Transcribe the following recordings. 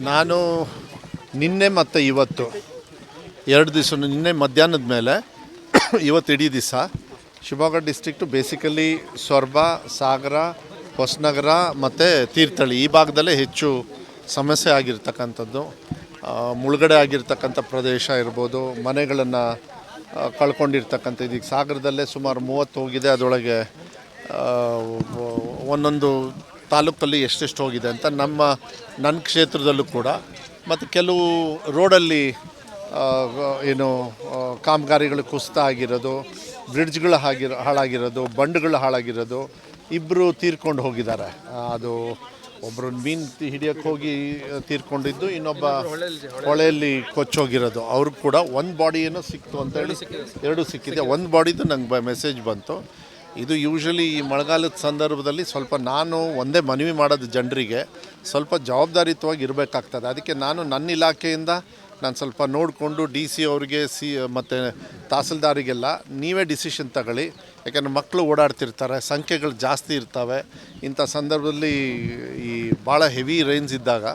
ನಾನು ನಿನ್ನೆ ಮತ್ತು ಇವತ್ತು 2 ದಿವಸ, ನಿನ್ನೆ ಮಧ್ಯಾಹ್ನದ ಮೇಲೆ ಇವತ್ತು ಇಡೀ ದಿವಸ ಶಿವಮೊಗ್ಗ ಡಿಸ್ಟ್ರಿಕ್ಟು ಬೇಸಿಕಲಿ ಸೊರಬ, ಸಾಗರ, ಹೊಸನಗರ ಮತ್ತು ತೀರ್ಥಹಳ್ಳಿ ಈ ಭಾಗದಲ್ಲೇ ಹೆಚ್ಚು ಸಮಸ್ಯೆ ಆಗಿರ್ತಕ್ಕಂಥದ್ದು. ಮುಳುಗಡೆ ಆಗಿರ್ತಕ್ಕಂಥ ಪ್ರದೇಶ ಇರ್ಬೋದು, ಮನೆಗಳನ್ನು ಕಳ್ಕೊಂಡಿರ್ತಕ್ಕಂಥ. ಇದೀಗ ಸಾಗರದಲ್ಲೇ ಸುಮಾರು 30 ಹೋಗಿದೆ. ಅದರೊಳಗೆ ಒಂದೊಂದು ತಾಲೂಕಲ್ಲಿ ಎಷ್ಟೆಷ್ಟು ಹೋಗಿದೆ ಅಂತ ನನ್ನ ಕ್ಷೇತ್ರದಲ್ಲೂ ಕೂಡ. ಮತ್ತು ಕೆಲವು ರೋಡಲ್ಲಿ ಕಾಮಗಾರಿಗಳು ಕುಸಿತ ಆಗಿರೋದು, ಬ್ರಿಡ್ಜ್ಗಳು ಹಾಳಾಗಿರೋದು, ಬಂಡ್ಗಳು ಹಾಳಾಗಿರೋದು. 2 ತೀರ್ಕೊಂಡು ಹೋಗಿದ್ದಾರೆ. ಅದು ಒಬ್ಬರು ಮೀನು ಹಿಡಿಯೋಕ್ಕೆ ಹೋಗಿ ತೀರ್ಕೊಂಡಿದ್ದು, ಇನ್ನೊಬ್ಬ ಹೊಳೆಯಲ್ಲಿ ಕೊಚ್ಚೋಗಿರೋದು. ಅವ್ರಿಗೆ ಕೂಡ ಒಂದು ಬಾಡಿ ಏನೋ ಸಿಕ್ತು ಅಂತೇಳಿ 2 ಸಿಕ್ಕಿದೆ. ಒಂದು ಬಾಡಿದು ನಂಗೆ ಮೆಸೇಜ್ ಬಂತು. ಇದು ಯೂಶ್ವಲಿ ಈ ಮಳೆಗಾಲದ ಸಂದರ್ಭದಲ್ಲಿ ಸ್ವಲ್ಪ ನಾನು ಒಂದೇ ಮನವಿ ಮಾಡೋದು, ಜನರಿಗೆ ಸ್ವಲ್ಪ ಜವಾಬ್ದಾರಿಯುತವಾಗಿ ಇರಬೇಕಾಗ್ತದೆ. ಅದಕ್ಕೆ ನನ್ನ ಇಲಾಖೆಯಿಂದ ನಾನು ಸ್ವಲ್ಪ ನೋಡಿಕೊಂಡು DC ಅವ್ರಿಗೆ ಮತ್ತು ತಹಸೀಲ್ದಾರಿಗೆಲ್ಲ ನೀವೇ ಡಿಸಿಷನ್ ತಗೊಳ್ಳಿ. ಯಾಕೆಂದರೆ ಮಕ್ಕಳು ಓಡಾಡ್ತಿರ್ತಾರೆ, ಸಂಖ್ಯೆಗಳು ಜಾಸ್ತಿ ಇರ್ತವೆ. ಇಂಥ ಸಂದರ್ಭದಲ್ಲಿ ಈ ಭಾಳ ಹೆವಿ ರೈನ್ಸ್ ಇದ್ದಾಗ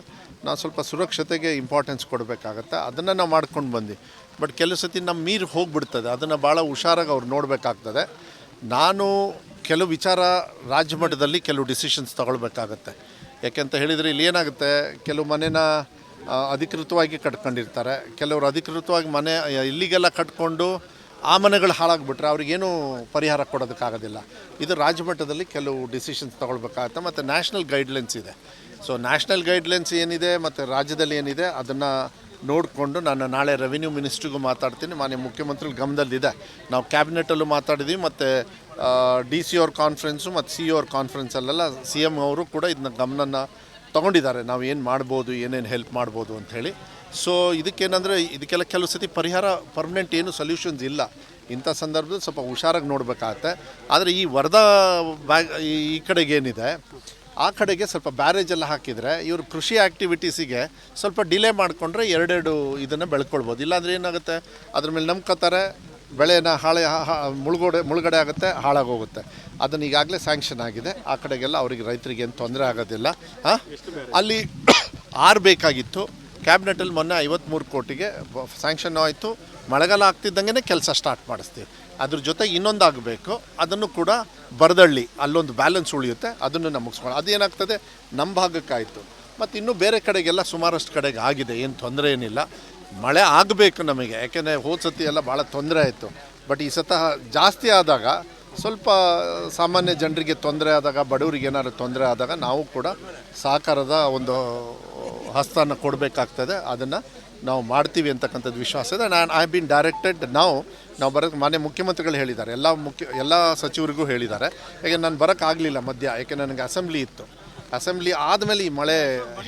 ನಾವು ಸ್ವಲ್ಪ ಸುರಕ್ಷತೆಗೆ ಇಂಪಾರ್ಟೆನ್ಸ್ ಕೊಡಬೇಕಾಗತ್ತೆ. ಅದನ್ನು ನಾವು ಮಾಡ್ಕೊಂಡು ಬಂದು, ಬಟ್ ಕೆಲವು ಸತಿ ನಮ್ಮ ಮೀರು ಹೋಗಿಬಿಡ್ತದೆ. ಅದನ್ನು ಭಾಳ ಹುಷಾರಾಗಿ ಅವ್ರು ನೋಡಬೇಕಾಗ್ತದೆ. ನಾನು ಕೆಲವು ವಿಚಾರ ರಾಜ್ಯ ಮಟ್ಟದಲ್ಲಿ ಕೆಲವು ಡಿಸಿಷನ್ಸ್ ತಗೊಳ್ಬೇಕಾಗತ್ತೆ. ಯಾಕೆಂತ ಹೇಳಿದರೆ ಇಲ್ಲಿ ಏನಾಗುತ್ತೆ, ಕೆಲವು ಮನೆನ ಅಧಿಕೃತವಾಗಿ ಕಟ್ಕೊಂಡಿರ್ತಾರೆ, ಕೆಲವರು ಅಧಿಕೃತವಾಗಿ ಮನೆ ಇಲ್ಲಿಗೆಲ್ಲ ಕಟ್ಕೊಂಡು ಆ ಮನೆಗಳು ಹಾಳಾಗಿಬಿಟ್ರೆ ಅವ್ರಿಗೇನು ಪರಿಹಾರ ಕೊಡೋದಕ್ಕಾಗೋದಿಲ್ಲ. ಇದು ರಾಜ್ಯ ಮಟ್ಟದಲ್ಲಿ ಕೆಲವು ಡಿಸಿಷನ್ಸ್ ತೊಗೊಳ್ಬೇಕಾಗತ್ತೆ. ಮತ್ತು ನ್ಯಾಷನಲ್ ಗೈಡ್ಲೈನ್ಸ್ ಇದೆ. ಸೊ ನ್ಯಾಷನಲ್ ಗೈಡ್ಲೈನ್ಸ್ ಏನಿದೆ ಮತ್ತು ರಾಜ್ಯದಲ್ಲಿ ಏನಿದೆ ಅದನ್ನು ನೋಡಿಕೊಂಡು ನಾನು ನಾಳೆ ರೆವಿನ್ಯೂ ಮಿನಿಸ್ಟ್ರಿಗೂ ಮಾತಾಡ್ತೀನಿ. ಮಾನ್ಯ ಮುಖ್ಯಮಂತ್ರಿಗಳ ಗಮನದಲ್ಲಿದೆ. ನಾವು ಕ್ಯಾಬಿನೆಟಲ್ಲೂ ಮಾತಾಡಿದ್ವಿ ಮತ್ತು DC ಅವ್ರ ಕಾನ್ಫರೆನ್ಸು ಮತ್ತು CEO ಅವ್ರ ಕಾನ್ಫರೆನ್ಸಲ್ಲೆಲ್ಲ CM ಅವರು ಕೂಡ ಇದನ್ನ ಗಮನನ ತೊಗೊಂಡಿದ್ದಾರೆ. ನಾವು ಏನು ಮಾಡ್ಬೋದು, ಏನೇನು ಹೆಲ್ಪ್ ಮಾಡ್ಬೋದು ಅಂಥೇಳಿ. ಸೊ ಇದಕ್ಕೇನೆಂದರೆ ಇದಕ್ಕೆಲ್ಲ ಕೆಲವು ಸತಿ ಪರಿಹಾರ ಪರ್ಮನೆಂಟ್ ಏನು ಸೊಲ್ಯೂಷನ್ಸ್ ಇಲ್ಲ. ಇಂಥ ಸಂದರ್ಭದಲ್ಲಿ ಸ್ವಲ್ಪ ಹುಷಾರಾಗಿ ನೋಡಬೇಕಾಗತ್ತೆ. ಆದರೆ ಈ ವರದಾ ಈ ಕಡೆಗೇನಿದೆ ಆ ಕಡೆಗೆ ಸ್ವಲ್ಪ ಬ್ಯಾರೇಜೆಲ್ಲ ಹಾಕಿದರೆ ಇವರು ಕೃಷಿ ಆ್ಯಕ್ಟಿವಿಟೀಸಿಗೆ ಸ್ವಲ್ಪ ಡಿಲೇ ಮಾಡಿಕೊಂಡ್ರೆ 2 ಇದನ್ನು ಬೆಳ್ಕೊಳ್ಬೋದು. ಇಲ್ಲಾಂದರೆ ಏನಾಗುತ್ತೆ, ಅದ್ರ ಮೇಲೆ ನಂಬ್ಕೋತಾರೆ, ಬೆಳೆನ ಮುಳುಗಡೆ ಆಗುತ್ತೆ, ಹಾಳಾಗೋಗುತ್ತೆ. ಅದನ್ನು ಈಗಾಗಲೇ ಸ್ಯಾಂಕ್ಷನ್ ಆಗಿದೆ. ಆ ಕಡೆಗೆಲ್ಲ ಅವರಿಗೆ ರೈತರಿಗೆ ಏನು ತೊಂದರೆ ಆಗೋದಿಲ್ಲ. ಅಲ್ಲಿ 6 ಬೇಕಾಗಿತ್ತು. ಕ್ಯಾಬಿನೆಟಲ್ಲಿ ಮೊನ್ನೆ 53 ಕೋಟಿಗೆ ಸ್ಯಾಂಕ್ಷನ್ ಆಯಿತು. ಮಳೆಗಾಲ ಆಗ್ತಿದ್ದಂಗೆ ಕೆಲಸ ಸ್ಟಾರ್ಟ್ ಮಾಡಿಸ್ತೀವಿ. ಅದ್ರ ಜೊತೆಗೆ ಇನ್ನೊಂದು ಆಗಬೇಕು, ಅದನ್ನು ಕೂಡ ಬರದಳ್ಳಿ ಅಲ್ಲೊಂದು ಬ್ಯಾಲೆನ್ಸ್ ಉಳಿಯುತ್ತೆ, ಅದನ್ನು ನಾವು ಮುಗಿಸ್ಕೊಂಡು. ಅದೇನಾಗ್ತದೆ, ನಮ್ಮ ಭಾಗಕ್ಕಾಯಿತು. ಮತ್ತು ಇನ್ನೂ ಬೇರೆ ಕಡೆಗೆಲ್ಲ ಸುಮಾರಷ್ಟು ಕಡೆಗೆ ಆಗಿದೆ, ಏನು ತೊಂದರೆ ಏನಿಲ್ಲ. ಮಳೆ ಆಗಬೇಕು ನಮಗೆ, ಯಾಕೆಂದರೆ ಹೋದ ಸತಿ ಎಲ್ಲ ಭಾಳ ತೊಂದರೆ ಆಯಿತು. ಬಟ್ ಈ ಸತ ಜಾಸ್ತಿ ಆದಾಗ ಸ್ವಲ್ಪ ಸಾಮಾನ್ಯ ಜನರಿಗೆ ತೊಂದರೆ ಆದಾಗ, ಬಡವರಿಗೆ ಏನಾದ್ರು ತೊಂದರೆ ಆದಾಗ ನಾವು ಕೂಡ ಸಹಕಾರದ ಒಂದು ಹಸ್ತನ ಕೊಡಬೇಕಾಗ್ತದೆ. ಅದನ್ನು ನಾವು ಮಾಡ್ತೀವಿ ಅಂತಕ್ಕಂಥದ್ದು ವಿಶ್ವಾಸ ಇದೆ. ಐ ಬಿನ್ ಡೈರೆಕ್ಟೆಡ್ ನಾವು ಬರೋಕ್ಕೆ ಮಾನ್ಯ ಮುಖ್ಯಮಂತ್ರಿಗಳು ಹೇಳಿದ್ದಾರೆ, ಎಲ್ಲ ಸಚಿವರಿಗೂ ಹೇಳಿದ್ದಾರೆ. ಯಾಕೆ ನಾನು ಬರೋಕ್ಕಾಗಲಿಲ್ಲ ಮಧ್ಯ, ಯಾಕೆ ನನಗೆ ಅಸೆಂಬ್ಲಿ ಇತ್ತು. ಅಸೆಂಬ್ಲಿ ಆದಮೇಲೆ ಈ ಮಳೆ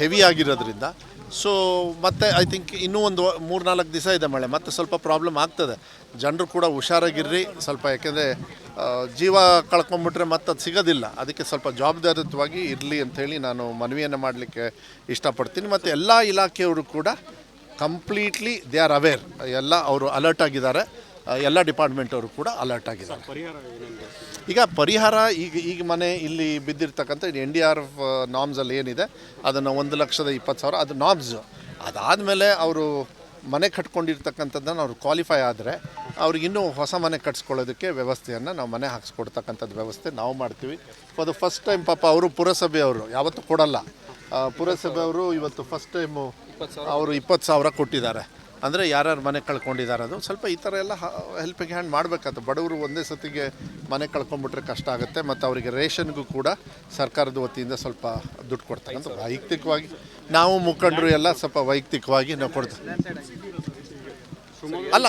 ಹೆವಿ ಆಗಿರೋದ್ರಿಂದ ಸೊ ಮತ್ತೆ ಐ ಥಿಂಕ್ ಇನ್ನೂ ಒಂದು 3-4 ದಿವಸ ಇದೆ ಮಳೆ, ಮತ್ತು ಸ್ವಲ್ಪ ಪ್ರಾಬ್ಲಮ್ ಆಗ್ತದೆ. ಜನರು ಕೂಡ ಹುಷಾರಾಗಿರ್ರಿ ಸ್ವಲ್ಪ, ಯಾಕೆಂದರೆ ಜೀವ ಕಳ್ಕೊಂಬಿಟ್ರೆ ಮತ್ತೆ ಅದು ಸಿಗೋದಿಲ್ಲ. ಅದಕ್ಕೆ ಸ್ವಲ್ಪ ಜವಾಬ್ದಾರಿಯುತವಾಗಿ ಇರಲಿ ಅಂಥೇಳಿ ನಾನು ಮನವಿಯನ್ನು ಮಾಡಲಿಕ್ಕೆ ಇಷ್ಟಪಡ್ತೀನಿ. ಮತ್ತು ಎಲ್ಲ ಇಲಾಖೆಯವರು ಕೂಡ ಕಂಪ್ಲೀಟ್ಲಿ ದೇ ಆರ್ ಅವೇರ್, ಎಲ್ಲ ಅವರು ಅಲರ್ಟ್ ಆಗಿದ್ದಾರೆ. ಎಲ್ಲ ಡಿಪಾರ್ಟ್ಮೆಂಟ್ ಅವರು ಕೂಡ ಅಲರ್ಟ್ ಆಗಿದ್ದಾರೆ. ಈಗ ಪರಿಹಾರ ಈಗ ಮನೆ ಇಲ್ಲಿ ಬಿದ್ದಿರ್ತಕ್ಕಂಥ NDRF ನಾಮ್ಸಲ್ಲಿ ಏನಿದೆ ಅದನ್ನು 1,20,000 ಅದು ನಾಮ್ಸು. ಅದಾದಮೇಲೆ ಅವರು ಮನೆ ಕಟ್ಕೊಂಡಿರ್ತಕ್ಕಂಥದ್ದನ್ನು ಅವ್ರು ಕ್ವಾಲಿಫೈ ಆದರೆ ಅವ್ರಿಗಿನ್ನೂ ಹೊಸ ಮನೆ ಕಟ್ಸ್ಕೊಳ್ಳೋದಕ್ಕೆ ವ್ಯವಸ್ಥೆಯನ್ನು ನಾವು ಮನೆ ಹಾಕ್ಸ್ಕೊಡ್ತಕ್ಕಂಥದ್ದು ವ್ಯವಸ್ಥೆ ನಾವು ಮಾಡ್ತೀವಿ. ಅದು ಫಸ್ಟ್ ಟೈಮ್ ಪಾಪ ಅವರು ಪುರಸಭೆಯವರು ಯಾವತ್ತೂ ಕೊಡಲ್ಲ. ಪುರಸಭೆಯವರು ಇವತ್ತು ಫಸ್ಟ್ ಟೈಮು ಅವರು 20,000 ಕೊಟ್ಟಿದ್ದಾರೆ. ಅಂದರೆ ಯಾರ್ಯಾರು ಮನೆ ಕಳ್ಕೊಂಡಿದ್ದಾರೆ ಅದು ಸ್ವಲ್ಪ ಈ ಥರ ಎಲ್ಲ ಹೆಲ್ಪಿಂಗ್ ಹ್ಯಾಂಡ್ ಮಾಡಬೇಕಾಗುತ್ತೆ. ಬಡವರು ಒಂದೇ ಸತಿಗೆ ಮನೆ ಕಳ್ಕೊಂಬಿಟ್ರೆ ಕಷ್ಟ ಆಗುತ್ತೆ. ಮತ್ತು ಅವರಿಗೆ ರೇಷನ್ಗೂ ಕೂಡ ಸರ್ಕಾರದ ವತಿಯಿಂದ ಸ್ವಲ್ಪ ದುಡ್ಡು ಕೊಡ್ತಕ್ಕಂಥ ವೈಯಕ್ತಿಕವಾಗಿ ನಾವು ಮುಖಂಡರು ಎಲ್ಲ ಸ್ವಲ್ಪ ವೈಯಕ್ತಿಕವಾಗಿ ನಾವು ಕೊಡ್ತೀವಿ. ಅಲ್ಲ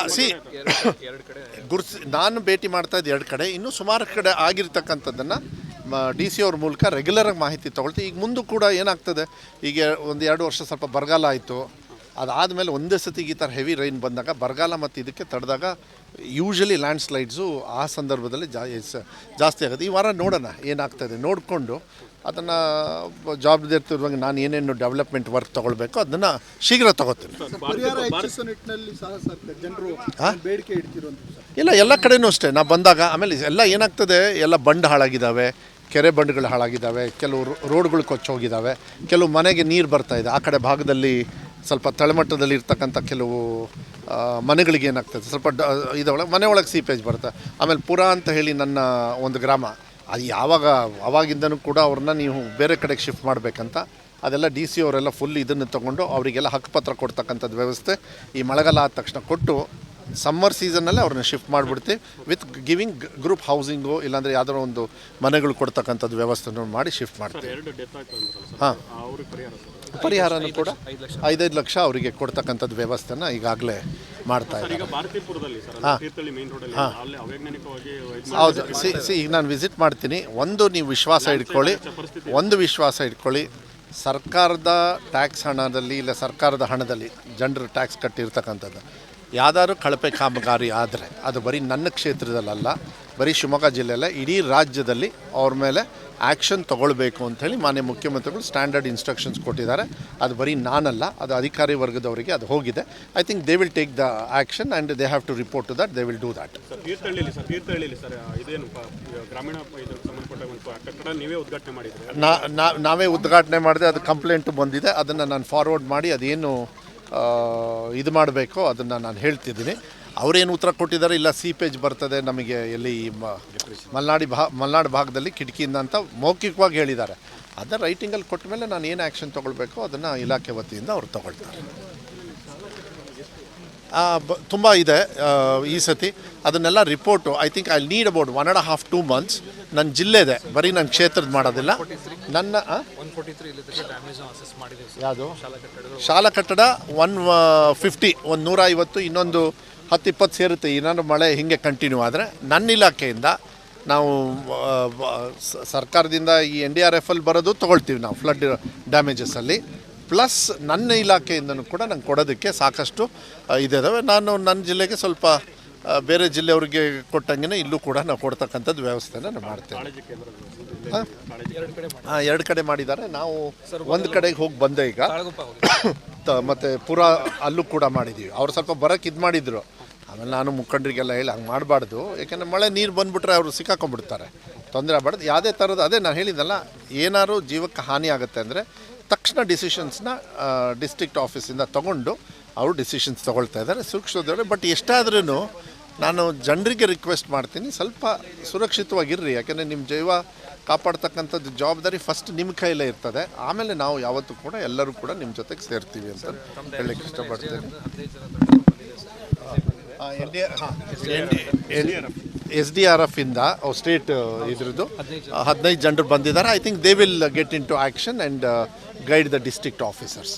ನಾನು ಭೇಟಿ ಮಾಡ್ತಾಯಿದ್ದು 2 ಕಡೆ, ಇನ್ನೂ ಸುಮಾರು ಕಡೆ ಆಗಿರ್ತಕ್ಕಂಥದ್ದನ್ನು DC ಅವ್ರ ಮೂಲಕ ರೆಗ್ಯುಲರಾಗಿ ಮಾಹಿತಿ ತೊಗೊಳ್ತೀವಿ. ಈಗ ಮುಂದೆ ಕೂಡ ಏನಾಗ್ತದೆ, ಈಗ 1-2 ವರ್ಷ ಸ್ವಲ್ಪ ಬರಗಾಲ ಆಯಿತು. ಅದಾದಮೇಲೆ ಒಂದೇ ಸತಿಗೆ ಈ ಥರ ಹೆವಿ ರೈನ್ ಬಂದಾಗ ಬರಗಾಲ ಮತ್ತು ಇದಕ್ಕೆ ತಡೆದಾಗ ಯೂಶ್ವಲಿ ಲ್ಯಾಂಡ್ ಸ್ಲೈಡ್ಸು ಆ ಸಂದರ್ಭದಲ್ಲಿ ಜಾಸ್ತಿ ಆಗುತ್ತೆ. ಈ ವಾರ ನೋಡೋಣ ಏನಾಗ್ತದೆ, ನೋಡಿಕೊಂಡು ಅದನ್ನು ಜವಾಬ್ದಾರಿಯುತವಾಗಿ ನಾನು ಏನೇನು ಡೆವಲಪ್ಮೆಂಟ್ ವರ್ಕ್ ತೊಗೊಳ್ಬೇಕು ಅದನ್ನು ಶೀಘ್ರ ತೊಗೋತೀನಿ. ಇಲ್ಲ ಎಲ್ಲ ಕಡೆಯೂ ಅಷ್ಟೇ ನಾವು ಬಂದಾಗ. ಆಮೇಲೆ ಎಲ್ಲ ಏನಾಗ್ತದೆ, ಎಲ್ಲ ಬಂಡ್ ಹಾಳಾಗಿದ್ದಾವೆ, ಕೆರೆ ಬಂಡೆಗಳು ಹಾಳಾಗಿದ್ದಾವೆ, ಕೆಲವು ರೋಡ್ಗಳು ಕೊಚ್ಚೋಗಿದ್ದಾವೆ, ಕೆಲವು ಮನೆಗೆ ನೀರು ಬರ್ತಾಯಿದೆ. ಆ ಕಡೆ ಭಾಗದಲ್ಲಿ ಸ್ವಲ್ಪ ತಳಮಟ್ಟದಲ್ಲಿ ಇರ್ತಕ್ಕಂಥ ಕೆಲವು ಮನೆಗಳಿಗೆ ಏನಾಗ್ತದೆ, ಸ್ವಲ್ಪ ಇದೊಳಗೆ ಮನೆ ಒಳಗೆ ಸೀಪೇಜ್ ಬರುತ್ತೆ. ಆಮೇಲೆ ಪುರ ಅಂತ ಹೇಳಿ ನನ್ನ ಒಂದು ಗ್ರಾಮ, ಅದು ಅವಾಗಿಂದನೂ ಕೂಡ ಅವ್ರನ್ನ ನೀವು ಬೇರೆ ಕಡೆಗೆ ಶಿಫ್ಟ್ ಮಾಡಬೇಕಂತ ಅದೆಲ್ಲ ಡಿ ಸಿ ಅವರೆಲ್ಲ ಫುಲ್ ಇದನ್ನು ತೊಗೊಂಡು ಅವರಿಗೆಲ್ಲ ಹಕ್ಕುಪತ್ರ ಕೊಡ್ತಕ್ಕಂಥದ್ದು ವ್ಯವಸ್ಥೆ ಈ ಮಳೆಗಾಲ ಆದ ತಕ್ಷಣ ಕೊಟ್ಟು ಸಮ್ಮರ್ ಸೀಸನ್ನಲ್ಲೇ ಅವ್ರನ್ನ ಶಿಫ್ಟ್ ಮಾಡಿಬಿಡ್ತೀವಿ ವಿತ್ ಗಿವಿಂಗ್ ಗ್ರೂಪ್ ಹೌಸಿಂಗು, ಇಲ್ಲಾಂದರೆ ಯಾವುದೋ ಒಂದು ಮನೆಗಳು ಕೊಡ್ತಕ್ಕಂಥದ್ದು ವ್ಯವಸ್ಥೆನೂ ಮಾಡಿ ಶಿಫ್ಟ್ ಮಾಡ್ತೀವಿ. ಹಾಂ, ಪರಿಹಾರನೂ ಕೂಡ 5 ಲಕ್ಷ ಅವರಿಗೆ ಕೊಡ್ತಕ್ಕಂಥದ್ದು ವ್ಯವಸ್ಥೆನ ಈಗಾಗಲೇ ಮಾಡ್ತಾ ಇದ್ದಾರೆ. ಹೌದು, ಈಗ ನಾನು ವಿಸಿಟ್ ಮಾಡ್ತೀನಿ. ನೀವು ವಿಶ್ವಾಸ ಇಟ್ಕೊಳ್ಳಿ, ಸರ್ಕಾರದ ಟ್ಯಾಕ್ಸ್ ಹಣದಲ್ಲಿ ಇಲ್ಲ ಸರ್ಕಾರದ ಹಣದಲ್ಲಿ ಜನರು ಟ್ಯಾಕ್ಸ್ ಕಟ್ಟಿರ್ತಕ್ಕಂಥದ್ದು ಯಾವ್ದಾದ್ರು ಕಳಪೆ ಕಾಮಗಾರಿ ಆದರೆ ಅದು ಬರೀ ನನ್ನ ಕ್ಷೇತ್ರದಲ್ಲ, ಬರೀ ಶಿವಮೊಗ್ಗ ಜಿಲ್ಲೆಯಲ್ಲ, ಇಡೀ ರಾಜ್ಯದಲ್ಲಿ ಅವ್ರ ಮೇಲೆ ಆ್ಯಕ್ಷನ್ ತೊಗೊಳ್ಬೇಕು ಅಂಥೇಳಿ ಮಾನ್ಯ ಮುಖ್ಯಮಂತ್ರಿಗಳು ಸ್ಟ್ಯಾಂಡರ್ಡ್ ಇನ್ಸ್ಟ್ರಕ್ಷನ್ಸ್ ಕೊಟ್ಟಿದ್ದಾರೆ. ಅದು ಬರೀ ನಾನಲ್ಲ, ಅದು ಅಧಿಕಾರಿ ವರ್ಗದವರಿಗೆ ಅದು ಹೋಗಿದೆ. I think they will take the action and they have to report to that, they will do that. ನಾವೇ ಉದ್ಘಾಟನೆ ಮಾಡಿದೆ, ಅದು ಕಂಪ್ಲೇಂಟ್ ಬಂದಿದೆ. ಅದನ್ನು ನಾನು ಫಾರ್ವರ್ಡ್ ಮಾಡಿ ಅದೇನು ಇದು ಮಾಡಬೇಕೋ ಅದನ್ನು ನಾನು ಹೇಳ್ತಿದ್ದೀನಿ. ಅವರೇನು ಉತ್ತರ ಕೊಟ್ಟಿದ್ದಾರೆ, ಇಲ್ಲ ಸೀಪೇಜ್ ಬರ್ತದೆ ನಮಗೆ ಎಲ್ಲಿ ಮಲೆನಾಡು ಭಾಗದಲ್ಲಿ ಕಿಟಕಿಯಿಂದ ಅಂತ ಮೌಖಿಕವಾಗಿ ಹೇಳಿದ್ದಾರೆ. ಅದನ್ನು ರೈಟಿಂಗಲ್ಲಿ ಕೊಟ್ಟ ಮೇಲೆ ನಾನು ಏನು ಆ್ಯಕ್ಷನ್ ತೊಗೊಳ್ಬೇಕೋ ಅದನ್ನು ಇಲಾಖೆ ವತಿಯಿಂದ ಅವ್ರು ತೊಗೊಳ್ತಾರೆ. ತುಂಬ ಇದೆ ಈ ಸತಿ. ಅದನ್ನೆಲ್ಲ report I think I need about 1.5-2 months. ನನ್ನ ಜಿಲ್ಲೆದೆ, ಬರೀ ನನ್ನ ಕ್ಷೇತ್ರದ ಮಾಡೋದಿಲ್ಲ. ನನ್ನ ಯಾವುದು ಶಾಲಾ ಕಟ್ಟಡ 150, 150, ಇನ್ನೊಂದು 10-20 ಸೇರುತ್ತೆ. ಇನ್ನೊಂದು ಮಳೆ ಹೀಗೆ ಕಂಟಿನ್ಯೂ ಆದರೆ ನನ್ನ ಇಲಾಖೆಯಿಂದ ನಾವು ಸರ್ಕಾರದಿಂದ ಈ NDRFಲ್ಲಿ ಬರೋದು ತೊಗೊಳ್ತೀವಿ ನಾವು ಫ್ಲಡ್ ಡ್ಯಾಮೇಜಸಲ್ಲಿ. ಪ್ಲಸ್ ನನ್ನ ಇಲಾಖೆಯಿಂದನೂ ಕೂಡ ನಂಗೆ ಕೊಡೋದಕ್ಕೆ ಸಾಕಷ್ಟು ಇದಾವೆ. ನಾನು ನನ್ನ ಜಿಲ್ಲೆಗೆ ಸ್ವಲ್ಪ ಬೇರೆ ಜಿಲ್ಲೆಯವ್ರಿಗೆ ಕೊಟ್ಟಂಗೆ ಇಲ್ಲೂ ಕೂಡ ನಾವು ಕೊಡ್ತಕ್ಕಂಥದ್ದು ವ್ಯವಸ್ಥೆನ ನಾವು ಮಾಡ್ತೇವೆ. 2 ಕಡೆ ಮಾಡಿದ್ದಾರೆ. ನಾವು ಒಂದು ಕಡೆಗೆ ಹೋಗಿ ಬಂದೆ ಈಗ, ಮತ್ತು ಪುರ ಅಲ್ಲೂ ಕೂಡ ಮಾಡಿದ್ದೀವಿ. ಅವ್ರು ಸ್ವಲ್ಪ ಬರೋಕ್ಕೆ ಇದು ಮಾಡಿದರು. ಆಮೇಲೆ ನಾನು ಮುಖಂಡರಿಗೆಲ್ಲ ಹೇಳಿ ಹಂಗೆ ಮಾಡಬಾರ್ದು, ಯಾಕೆಂದರೆ ಮಳೆ ನೀರು ಬಂದುಬಿಟ್ರೆ ಅವರು ಸಿಕ್ಕಾಕೊಂಡ್ಬಿಡ್ತಾರೆ, ತೊಂದರೆ ಆಗಬಾರ್ದು. ಯಾವುದೇ ಥರದ ಅದೇ ನಾನು ಹೇಳಿದ್ದಲ್ಲ, ಏನಾದ್ರು ಜೀವಕ್ಕೆ ಹಾನಿ ಆಗುತ್ತೆ ಅಂದರೆ ತಕ್ಷಣ ಡಿಸಿಷನ್ಸ್ನ ಡಿಸ್ಟ್ರಿಕ್ಟ್ ಆಫೀಸಿಂದ ತೊಗೊಂಡು ಅವರು ಡಿಸಿಷನ್ಸ್ ತೊಗೊಳ್ತಾ ಇದ್ದಾರೆ, ಸೂಕ್ಷ್ಮದವ್ರೆ. ಬಟ್ ಎಷ್ಟಾದ್ರೂ ನಾನು ಜನರಿಗೆ ರಿಕ್ವೆಸ್ಟ್ ಮಾಡ್ತೀನಿ, ಸ್ವಲ್ಪ ಸುರಕ್ಷಿತವಾಗಿರ್ರಿ. ಯಾಕೆಂದರೆ ನಿಮ್ಮ ಜೀವ ಕಾಪಾಡ್ತಕ್ಕಂಥದ್ದು ಜವಾಬ್ದಾರಿ ಫಸ್ಟ್ ನಿಮ್ಮ ಕೈಲೇ ಇರ್ತದೆ. ಆಮೇಲೆ ನಾವು ಯಾವತ್ತೂ ಕೂಡ ಎಲ್ಲರೂ ಕೂಡ ನಿಮ್ಮ ಜೊತೆಗೆ ಸೇರ್ತೀವಿ ಅಂತ ಹೇಳಲಿಕ್ಕೆ ಇಷ್ಟಪಡ್ತೇನೆ. SDRF ಇಂದ ಸ್ಟೇಟ್ ಇದ್ರದ್ದು 15 ಜನರು ಬಂದಿದ್ದಾರೆ. I think they will get into action and guide the district officers.